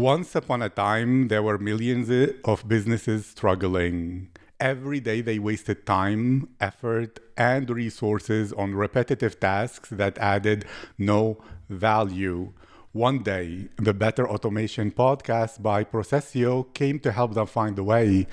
Once upon a time, there were millions of businesses struggling. Every day they wasted time, effort, and resources on repetitive tasks that added no value. One day, the Better Automation podcast by PROCESIO came to help them find a way.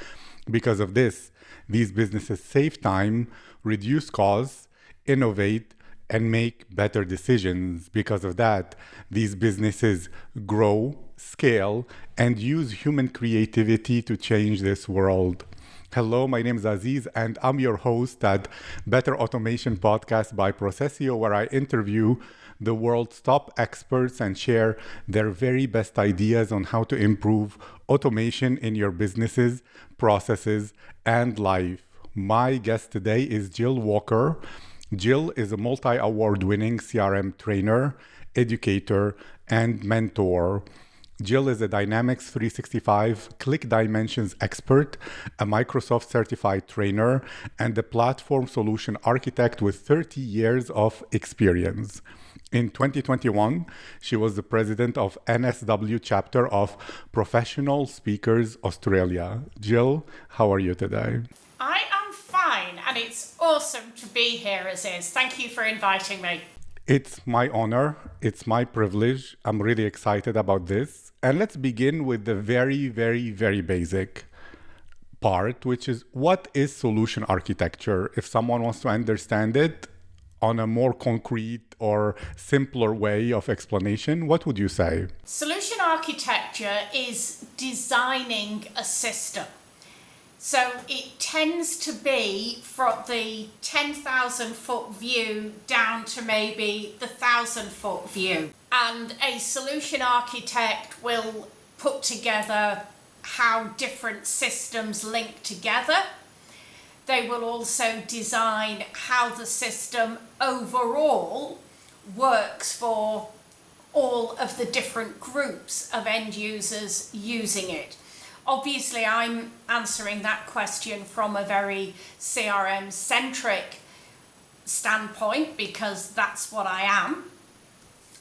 Because of this, these businesses save time, reduce costs, innovate, and make better decisions. Because of that, these businesses grow, scale, and use human creativity to change this world. Hello, my name is Aziz, and I'm your host at Better Automation Podcast by PROCESIO, where I interview the world's top experts and share their very best ideas on how to improve automation in your businesses, processes, and life. My guest today is Gill Walker. Gill is a multi-award-winning CRM trainer, educator, and mentor. Gill is a Dynamics 365 ClickDimensions expert, a Microsoft certified trainer, and a platform solution architect with 30 years of experience. In 2021, she was the president of NSW chapter of Professional Speakers Australia. Gill, how are you today? I am fine, and it's awesome to be here, Aziz. Thank you for inviting me. It's my honor. It's my privilege. I'm really excited about this. And let's begin with the very basic part, which is what is solution architecture? If someone wants to understand it on a more concrete or simpler way of explanation, what would you say? Solution architecture is designing a system. So it tends to be from the 10,000 foot view down to maybe the 1,000 foot view. And a solution architect will put together how different systems link together. They will also design how the system overall works for all of the different groups of end users using it. Obviously, I'm answering that question from a very CRM-centric standpoint because that's what I am.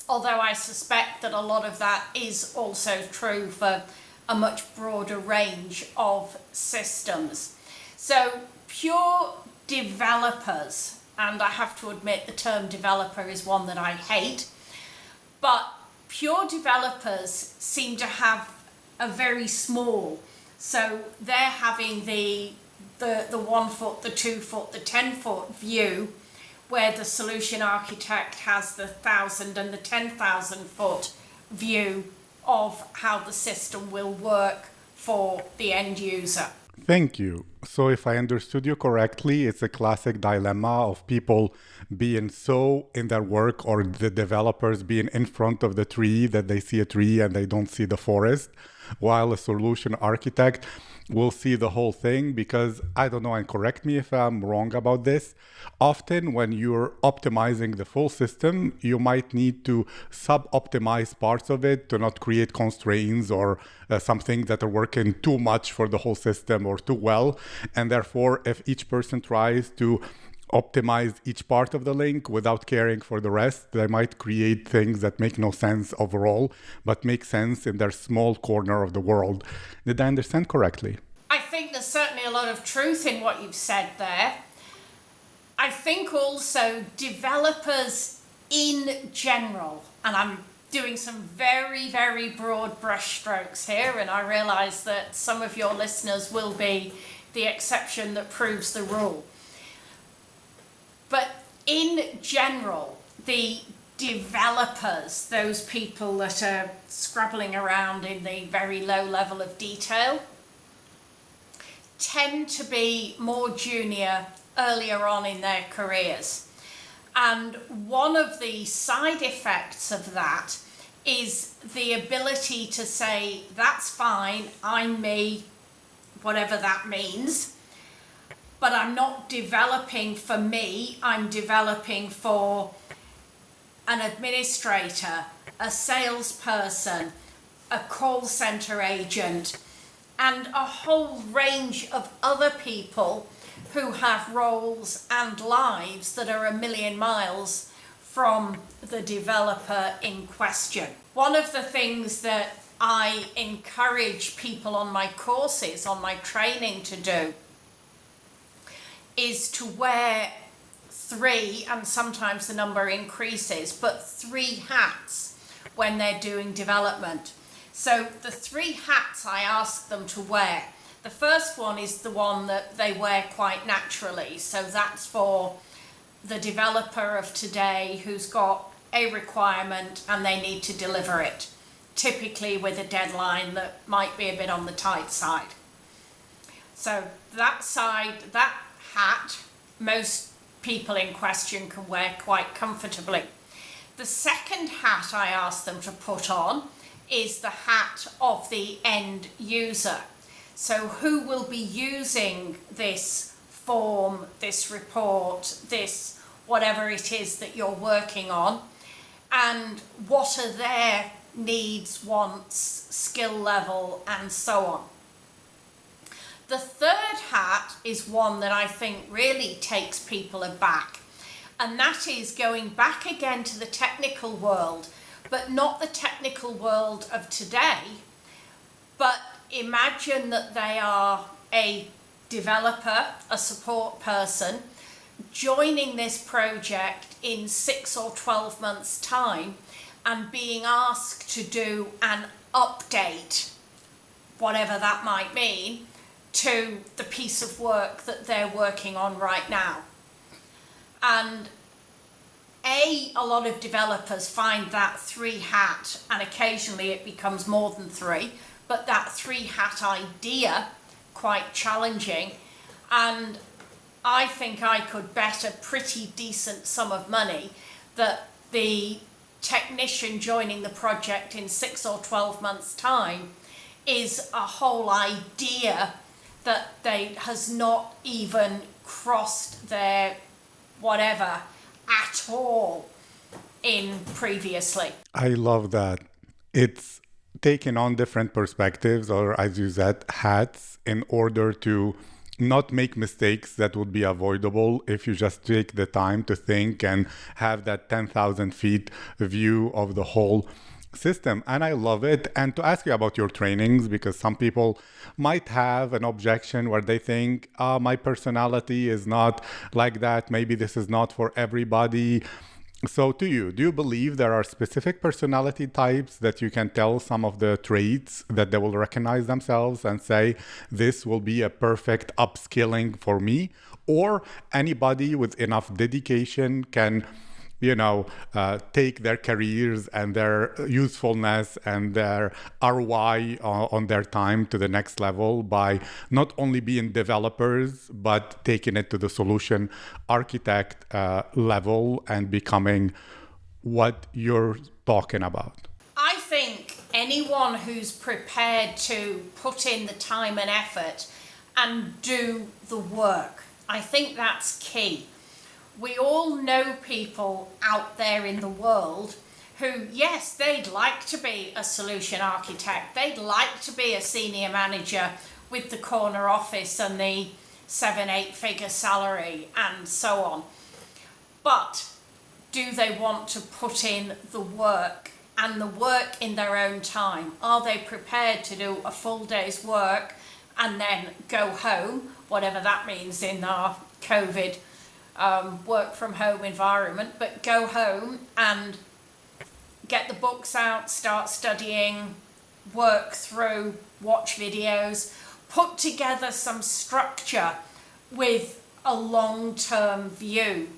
Although I suspect that a lot of that is also true for a much broader range of systems. So pure developers, and I have to admit the term developer is one that I hate, but pure developers seem to have a very small, so they're having the 1 foot, the 2 foot, the 10 foot view, where the solution architect has the 1,000 and the 10,000 foot view of how the system will work for the end user. Thank you. So if I understood you correctly, it's a classic dilemma of people being so in their work, or the developers being in front of the tree that they see a tree and they don't see the forest, while a solution architect will see the whole thing. Because I don't know, and correct me if I'm wrong about this, often when you're optimizing the full system, you might need to sub-optimize parts of it to not create constraints or some things that are working too much for the whole system or too well. And therefore, if each person tries to optimize each part of the link without caring for the rest, they might create things that make no sense overall, but make sense in their small corner of the world. Did I understand correctly? I think there's certainly a lot of truth in what you've said there. I think also developers in general, and I'm doing some very broad brushstrokes here, and I realize that some of your listeners will be the exception that proves the rule. But in general, the developers, those people that are scrabbling around in the very low level of detail, tend to be more junior earlier on in their careers. And one of the side effects of that is the ability to say, that's fine, I'm me, whatever that means, but I'm not developing for me, I'm developing for an administrator, a salesperson, a call center agent, and a whole range of other people who have roles and lives that are a million miles from the developer in question. One of the things that I encourage people on my courses, on my training to do, is to wear 3, and sometimes the number increases, but 3 hats when they're doing development. So the 3 hats I ask them to wear. The first one is the one that they wear quite naturally. So that's for the developer of today who's got a requirement and they need to deliver it, typically with a deadline that might be a bit on the tight side. So that hat, most people in question can wear quite comfortably. The second hat I ask them to put on is the hat of the end user. So who will be using this form, this report, this whatever it is that you're working on, and what are their needs, wants, skill level, and so on. The third hat is one that I think really takes people aback, and that is going back again to the technical world, but not the technical world of today, but imagine that they are a developer, a support person, joining this project in 6 or 12 months' time and being asked to do an update, whatever that might mean, to the piece of work that they're working on right now. And a lot of developers find that 3 hat, and occasionally it becomes more than 3, but that 3 hat idea quite challenging. And I think I could bet a pretty decent sum of money that the technician joining the project in 6 or 12 months' time is a whole idea that has not even crossed their whatever at all in previously. I love that. It's taken on different perspectives, or as you said, hats, in order to not make mistakes that would be avoidable if you just take the time to think and have that 10,000 feet view of the whole system. And I love it. And to ask you about your trainings, because some people might have an objection where they think, my personality is not like that. Maybe this is not for everybody. So to you, do you believe there are specific personality types that you can tell some of the traits that they will recognize themselves and say, this will be a perfect upskilling for me? Or anybody with enough dedication can take their careers and their usefulness and their ROI on their time to the next level by not only being developers, but taking it to the solution architect level and becoming what you're talking about? I think anyone who's prepared to put in the time and effort and do the work, I think that's key. We all know people out there in the world who, yes, they'd like to be a solution architect. They'd like to be a senior manager with the corner office and the 7-8 figure salary and so on. But do they want to put in the work, and the work in their own time? Are they prepared to do a full day's work and then go home, whatever that means in our COVID work from home environment, but go home and get the books out, start studying, work through, watch videos, put together some structure with a long-term view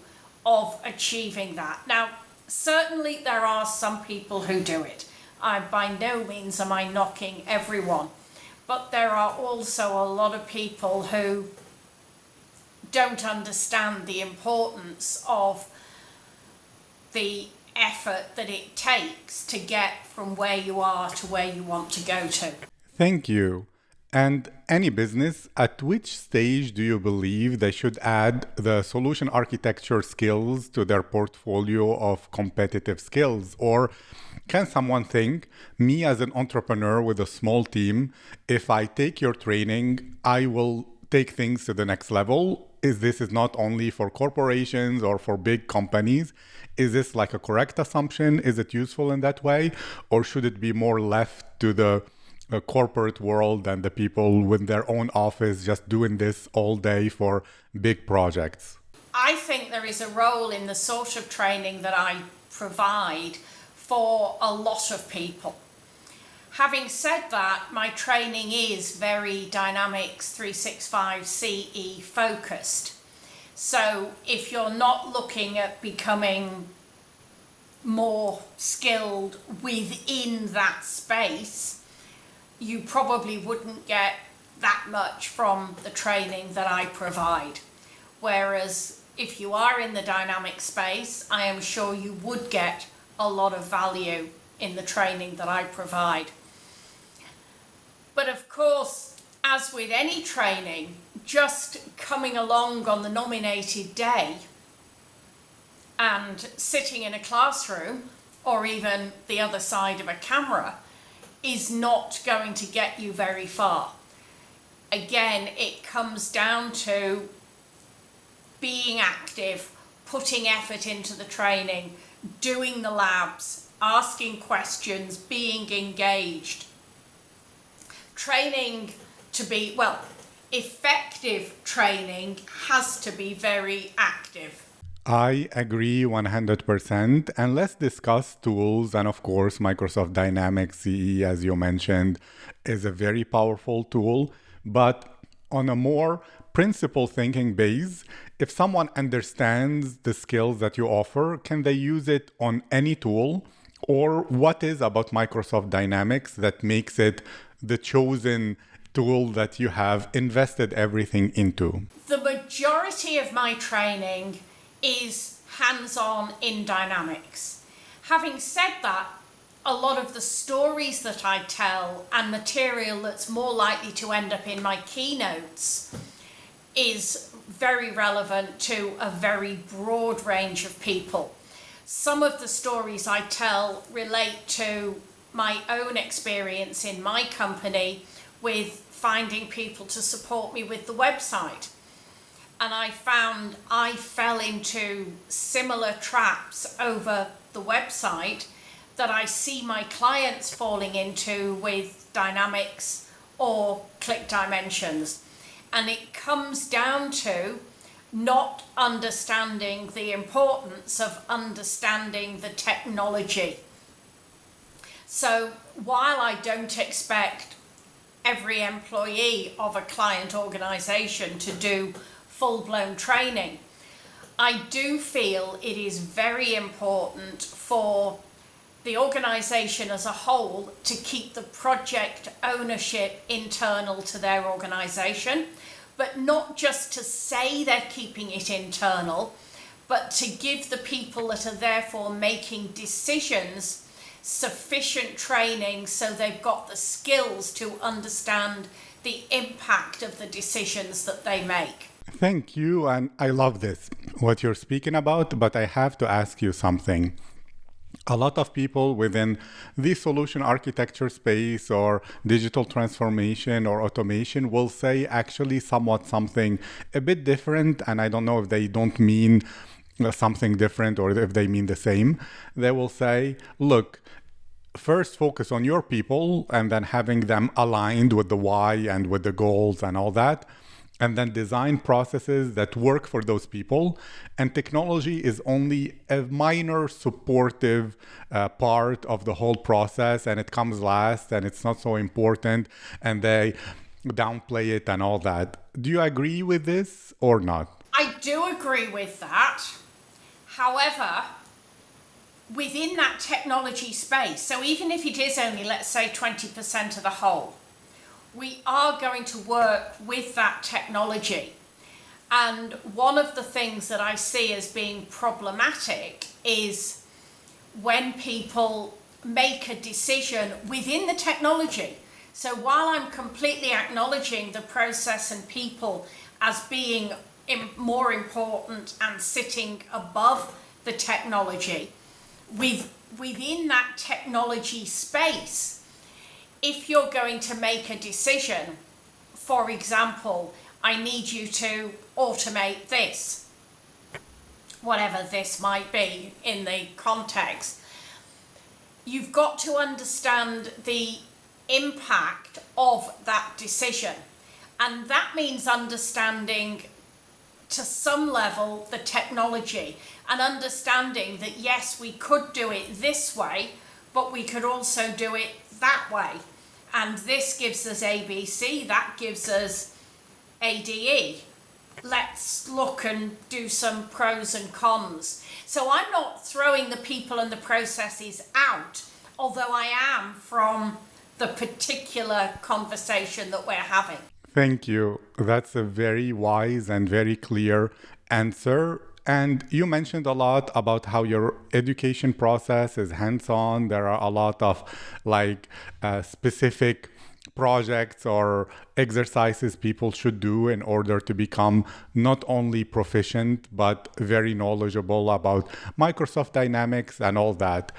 of achieving that. Now, certainly there are some people who do it. By no means am I knocking everyone, but there are also a lot of people who don't understand the importance of the effort that it takes to get from where you are to where you want to go to. Thank you. And any business, at which stage do you believe they should add the solution architecture skills to their portfolio of competitive skills? Or can someone think, me as an entrepreneur with a small team, if I take your training, I will take things to the next level? this is not only for corporations or for big companies. Is this like a correct assumption? Is it useful in that way? Or should it be more left to the corporate world and the people with their own office just doing this all day for big projects? I think there is a role in the sort of training that I provide for a lot of people. Having said that, my training is very Dynamics 365 CE focused. So if you're not looking at becoming more skilled within that space, you probably wouldn't get that much from the training that I provide. Whereas if you are in the dynamic space, I am sure you would get a lot of value in the training that I provide. But of course, as with any training, just coming along on the nominated day and sitting in a classroom or even the other side of a camera is not going to get you very far. Again, it comes down to being active, putting effort into the training, doing the labs, asking questions, being engaged. Training to be, effective training has to be very active. I agree 100%. And let's discuss tools. And of course, Microsoft Dynamics CE, as you mentioned, is a very powerful tool. But on a more principle thinking base, if someone understands the skills that you offer, can they use it on any tool? Or what is about Microsoft Dynamics that makes it the chosen tool that you have invested everything into? The majority of my training is hands-on in Dynamics. Having said that, a lot of the stories that I tell and material that's more likely to end up in my keynotes is very relevant to a very broad range of people. Some of the stories I tell relate to my own experience in my company with finding people to support me with the website. And I found I fell into similar traps over the website that I see my clients falling into with Dynamics or ClickDimensions. And it comes down to not understanding the importance of understanding the technology. So while I don't expect every employee of a client organization to do full-blown training, I do feel it is very important for the organization as a whole to keep the project ownership internal to their organization, but not just to say they're keeping it internal, but to give the people that are therefore making decisions sufficient training so they've got the skills to understand the impact of the decisions that they make. Thank you, and I love this, what you're speaking about, but I have to ask you something. A lot of people within the solution architecture space or digital transformation or automation will say actually somewhat something a bit different, and I don't know if they don't mean something different or if they mean the same. They will say, look, first focus on your people and then having them aligned with the why and with the goals and all that. And then design processes that work for those people. And technology is only a minor supportive part of the whole process, and it comes last and it's not so important, and they downplay it and all that. Do you agree with this or not? I do agree with that. However, within that technology space, so even if it is only, let's say, 20% of the whole, we are going to work with that technology. And one of the things that I see as being problematic is when people make a decision within the technology. So while I'm completely acknowledging the process and people as being more important and sitting above the technology, within that technology space, if you're going to make a decision, for example, I need you to automate this, whatever this might be in the context. You've got to understand the impact of that decision. And that means understanding to some level the technology and understanding that yes, we could do it this way, but we could also do it that way. And this gives us ABC, that gives us ADE. Let's look and do some pros and cons. So I'm not throwing the people and the processes out, although I am from the particular conversation that we're having. Thank you. That's a very wise and very clear answer. And you mentioned a lot about how your education process is hands-on. There are a lot of specific projects or exercises people should do in order to become not only proficient, but very knowledgeable about Microsoft Dynamics and all that.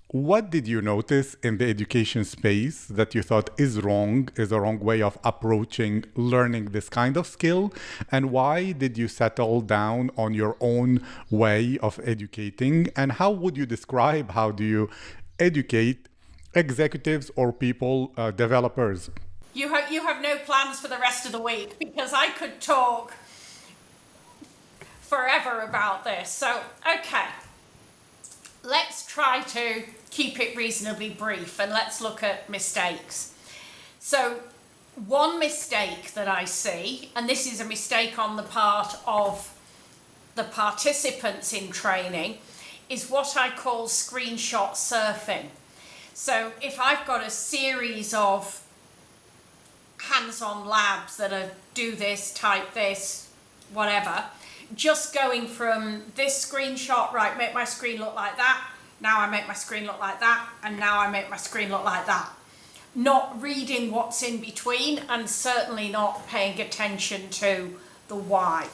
What did you notice in the education space that you thought is a wrong way of approaching learning this kind of skill? And why did you settle down on your own way of educating? And how would you describe, how do you educate executives or people, developers? You have no plans for the rest of the week, because I could talk forever about this. So, okay. Let's try to keep it reasonably brief and let's look at mistakes. So one mistake that I see, and this is a mistake on the part of the participants in training, is what I call screenshot surfing. So if I've got a series of hands-on labs that are do this, type this, whatever, just going from this screenshot, right, make my screen look like that, now I make my screen look like that, and now I make my screen look like that. Not reading what's in between, and certainly not paying attention to the why.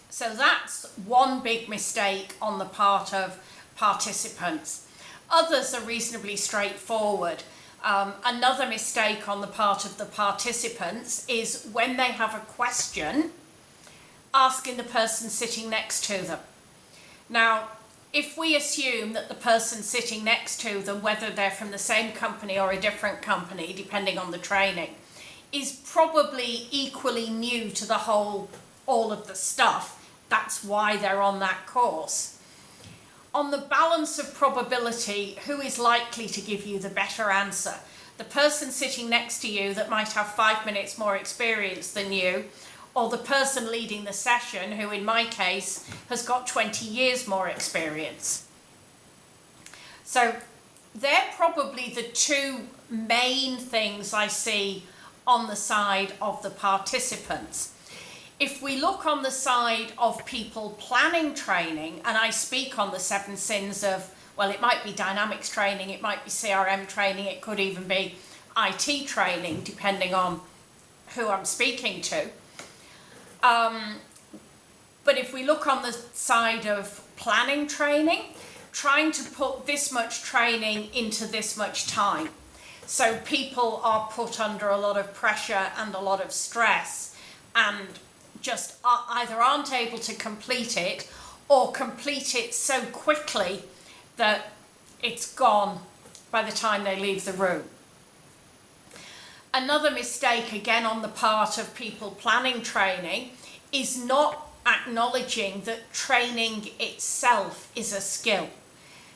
So that's one big mistake on the part of participants. Others are reasonably straightforward. Another mistake on the part of the participants is when they have a question, asking the person sitting next to them. Now, if we assume that the person sitting next to them, whether they're from the same company or a different company, depending on the training, is probably equally new to all of the stuff, that's why they're on that course. On the balance of probability, who is likely to give you the better answer? The person sitting next to you that might have 5 minutes more experience than you, or the person leading the session, who in my case has got 20 years more experience. So they're probably the two main things I see on the side of the participants. If we look on the side of people planning training, and I speak on the 7 sins of, well, it might be dynamics training, it might be CRM training, it could even be IT training, depending on who I'm speaking to. But if we look on the side of planning training, trying to put this much training into this much time. So people are put under a lot of pressure and a lot of stress and just either aren't able to complete it or complete it so quickly that it's gone by the time they leave the room. Another mistake, again on the part of people planning training, is not acknowledging that training itself is a skill.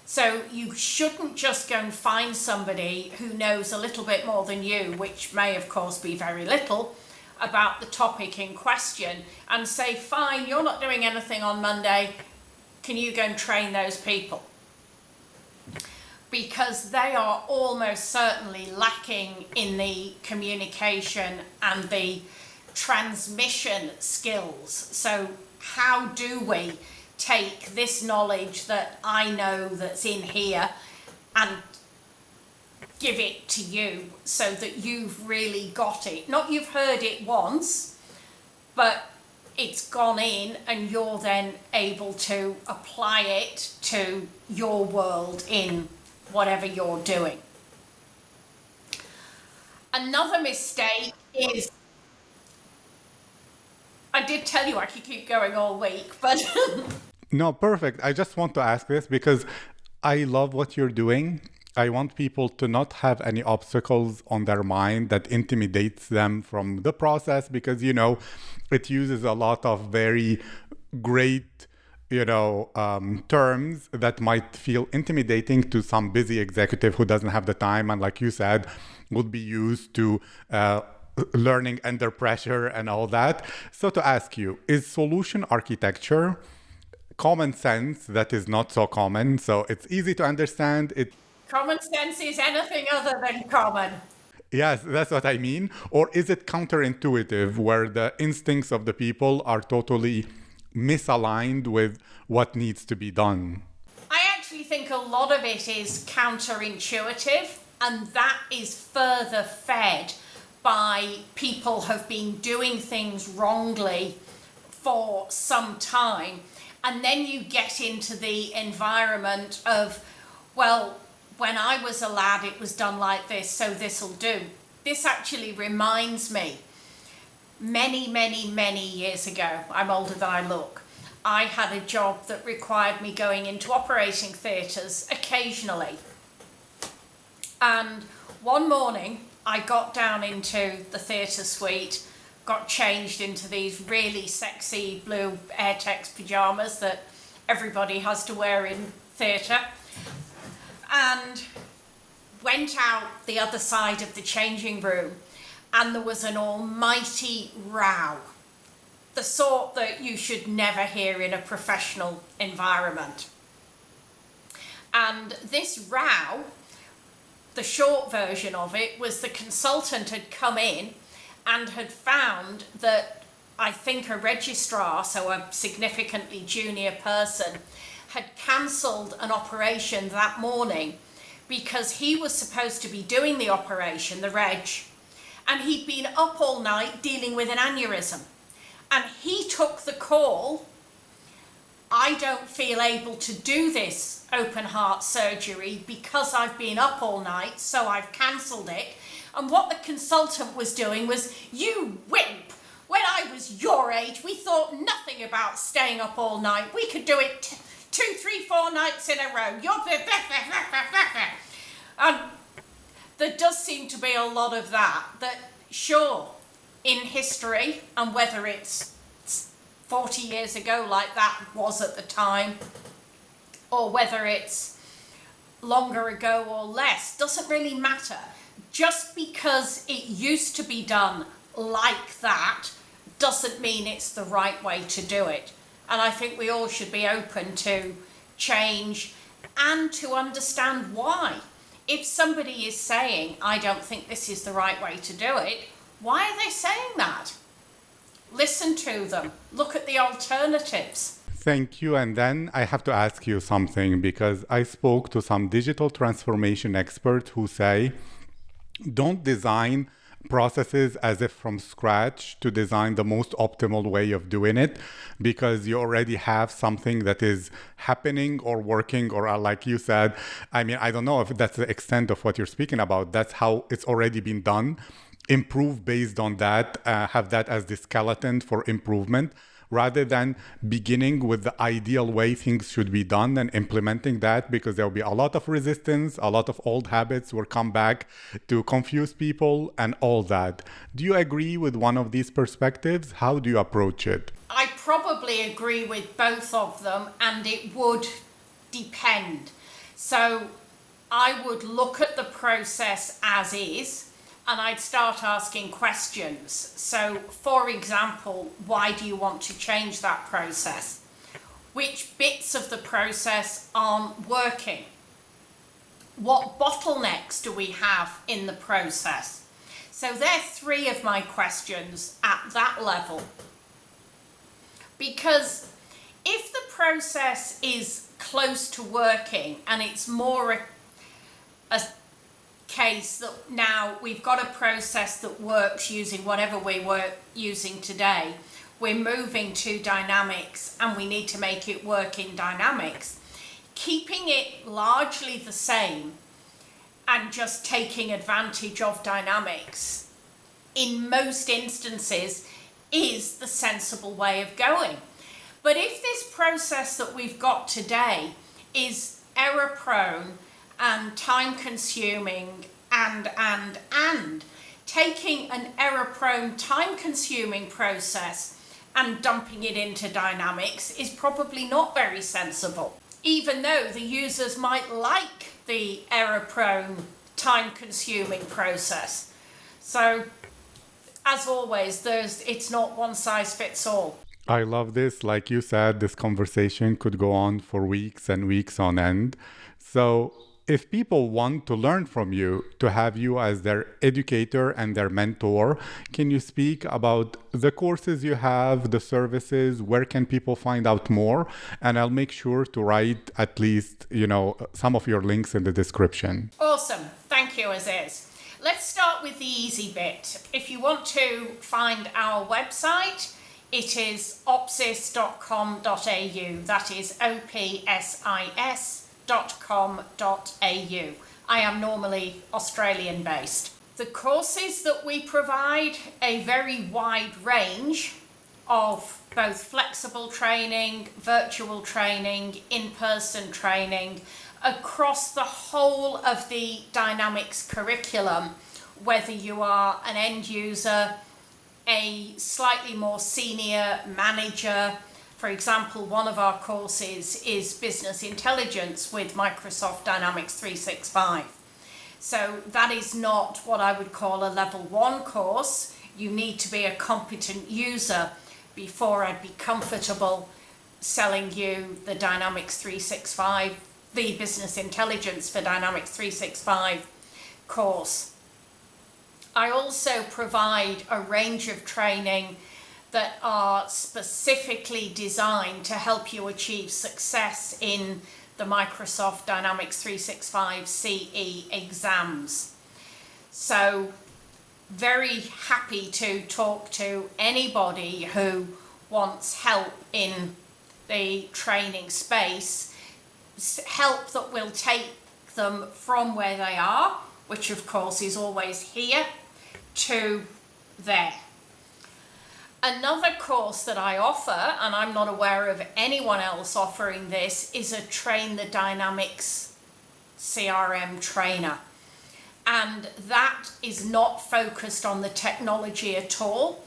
So you shouldn't just go and find somebody who knows a little bit more than you, which may of course be very little, about the topic in question and say, fine, you're not doing anything on Monday, can you go and train those people? Because they are almost certainly lacking in the communication and the transmission skills. So how do we take this knowledge that I know that's in here and give it to you so that you've really got it? Not you've heard it once, but it's gone in and you're then able to apply it to your world in whatever you're doing. Another mistake is I did tell you I could keep going all week, but No, perfect. I just want to ask this because I love what you're doing. I want people to not have any obstacles on their mind that intimidates them from the process because, it uses a lot of very great, terms that might feel intimidating to some busy executive who doesn't have the time and, like you said, would be used to learning under pressure and all that. So to ask you, is solution architecture common sense that is not so common? So it's easy to understand. common sense is anything other than common. Yes, that's what I mean. Or is it counterintuitive where the instincts of the people are totally misaligned with what needs to be done? I actually think a lot of it is counterintuitive, and that is further fed by people have been doing things wrongly for some time. And then you get into the environment of, well, when I was a lad, it was done like this, so this'll do. This actually reminds me, many, many, many years ago, I'm older than I look, I had a job that required me going into operating theatres occasionally. And one morning, I got down into the theatre suite, got changed into these really sexy blue Airtex pyjamas that everybody has to wear in theatre, and went out the other side of the changing room, and there was an almighty row, the sort that you should never hear in a professional environment. And this row, the short version of it was the consultant had come in and had found that I think a registrar, so a significantly junior person, had cancelled an operation that morning because he was supposed to be doing the operation, the reg, and he'd been up all night dealing with an aneurysm. And he took the call, I don't feel able to do this open heart surgery because I've been up all night, so I've cancelled it. And what the consultant was doing was, you wimp, when I was your age, we thought nothing about staying up all night. We could do it 2, 3, 4 nights in a row. And there does seem to be a lot of that sure, in history, and whether it's 40 years ago like that was at the time, or whether it's longer ago or less, doesn't really matter. Just because it used to be done like that doesn't mean it's the right way to do it. And I think we all should be open to change and to understand why. If somebody is saying, I don't think this is the right way to do it, why are they saying that? Listen to them. Look at the alternatives. Thank you. And then I have to ask you something because I spoke to some digital transformation experts who say, don't design processes as if from scratch to design the most optimal way of doing it because you already have something that is happening or working or like you said, I mean, I don't know if that's the extent of what you're speaking about. That's how it's already been done. Improve based on that, have that as the skeleton for improvement rather than beginning with the ideal way things should be done and implementing that because there'll be a lot of resistance, a lot of old habits will come back to confuse people and all that. Do you agree with one of these perspectives? How do you approach it? I probably agree with both of them, and it would depend. So I would look at the process as is, and I'd start asking questions. So, for example, why do you want to change that process? Which bits of the process aren't working? What bottlenecks do we have in the process? So they're 3 of my questions at that level. Because if the process is close to working and it's more a case that now we've got a process that works using whatever we were using today, we're moving to dynamics and we need to make it work in dynamics, keeping it largely the same and just taking advantage of dynamics in most instances is the sensible way of going. But if this process that we've got today is error prone and time consuming and taking an error prone time consuming process and dumping it into Dynamics is probably not very sensible, even though the users might like the error prone time consuming process. So as always, it's not one size fits all. I love this. Like you said, this conversation could go on for weeks and weeks on end. So if people want to learn from you, to have you as their educator and their mentor, can you speak about the courses you have, the services, where can people find out more? And I'll make sure to write at least, some of your links in the description. Awesome. Thank you, Aziz. Let's start with the easy bit. If you want to find our website, it is opsis.com.au. That is opsis.com.au. I am normally Australian based. The courses that we provide, a very wide range of both flexible training, virtual training, in-person training, across the whole of the Dynamics curriculum, whether you are an end user, a slightly more senior manager. For example, one of our courses is Business Intelligence with Microsoft Dynamics 365. So that is not what I would call a level 1 course. You need to be a competent user before I'd be comfortable selling you the Dynamics 365, the Business Intelligence for Dynamics 365 course. I also provide a range of training that are specifically designed to help you achieve success in the Microsoft Dynamics 365 CE exams. So very happy to talk to anybody who wants help in the training space, help that will take them from where they are, which of course is always here, to there. Another course that I offer, and I'm not aware of anyone else offering this, is a Train the Dynamics CRM trainer. And that is not focused on the technology at all.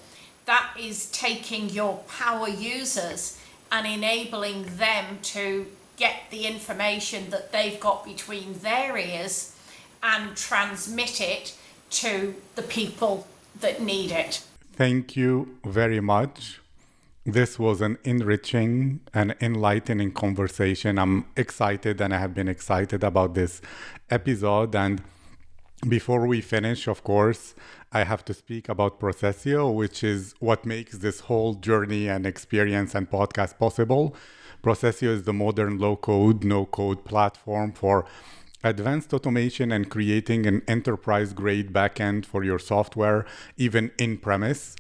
That is taking your power users and enabling them to get the information that they've got between their ears and transmit it to the people that need it. Thank you very much. This was an enriching and enlightening conversation. I'm excited, and I have been excited about this episode. And before we finish, of course, I have to speak about PROCESIO, which is what makes this whole journey and experience and podcast possible. PROCESIO is the modern low-code, no-code platform for advanced automation and creating an enterprise-grade backend for your software, even in-premise.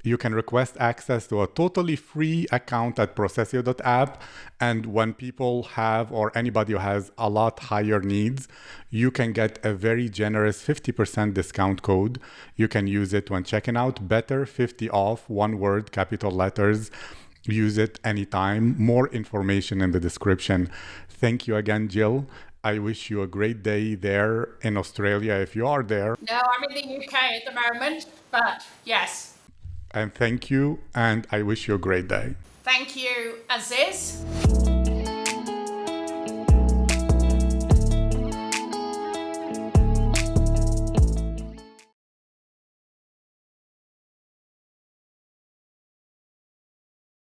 You can request access to a totally free account at procesio.app. And when people have, or anybody who has a lot higher needs, you can get a very generous 50% discount code. You can use it when checking out. Better 50 off, one word, capital letters. Use it anytime. More information in the description. Thank you again, Gill. I wish you a great day there in Australia if you are there. No, I'm in the UK at the moment, but yes. And thank you, and I wish you a great day. Thank you, Aziz.